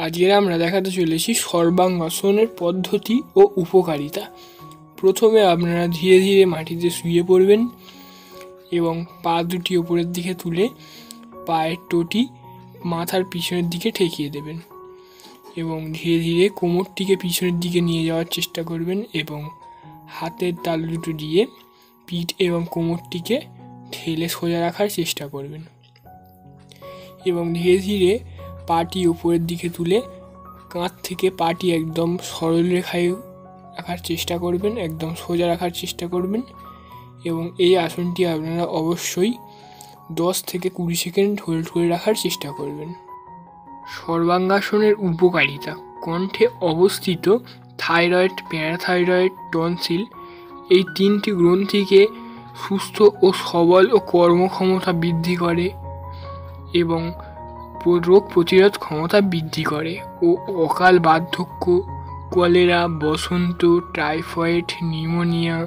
আজকের আমরা দেখাতে চলেছি সর্বাঙ্গাসনের পদ্ধতি ও উপকারিতা। প্রথমে আপনারা ধীরে ধীরে মাটিতে শুয়ে পড়বেন এবং পা দুটি ওপরের দিকে তুলে পায়ের টোটি মাথার পিছনের দিকে ঠেকিয়ে দেবেন এবং ধীরে ধীরে কোমরটিকে পিছনের দিকে নিয়ে যাওয়ার চেষ্টা করবেন এবং হাতের তালু দুটো দিয়ে পিঠ এবং কোমরটিকে ঠেলে সোজা রাখার চেষ্টা করবেন এবং ধীরে ধীরে পাটি উপরের দিকে তুলে কাঁধ থেকে পাটি একদম সরল রেখায় রাখার চেষ্টা করবেন, একদম সোজা রাখার চেষ্টা করবেন এবং এই আসনটি আপনারা অবশ্যই 10 থেকে 20 সেকেন্ড হোল্ড করে রাখার চেষ্টা করবেন। সর্বাঙ্গাসনের উপকারিতা: কণ্ঠে অবস্থিত থাইরয়েড, প্যারাথাইরয়েড, টনসিল এই 3টি গ্রন্থিকে সুস্থ ও সবল ও কর্মক্ষমতা বৃদ্ধি করে এবং রোগ প্রতিরোধ ক্ষমতা বৃদ্ধি করে ও অকাল বার্ধক্য, কলেরা, বসন্ত, টাইফয়েড, নিউমোনিয়া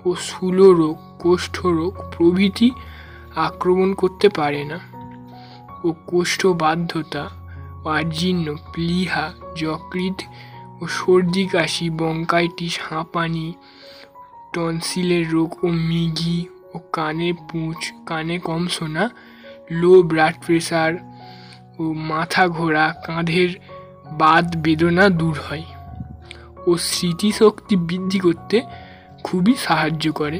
ও স্থূলরোগ, কোষ্ঠরোগ প্রভৃতি আক্রমণ করতে পারে না ও কোষ্ঠবাধ্যতা, আর্জিন্ন, প্লীহা, যকৃৎ ও সর্দি কাশি, ব্রঙ্কাইটিস, হাঁপানি, টনসিলের রোগ ও মিঘি ও কানের পুঁজ, কানে কম শোনা, লো ব্লাড প্রেশার ও মাথা ঘোরা, কাঁধের বাত বেদনা দূর হয় ও স্মৃতিশক্তি বৃদ্ধি করতে খুবই সাহায্য করে।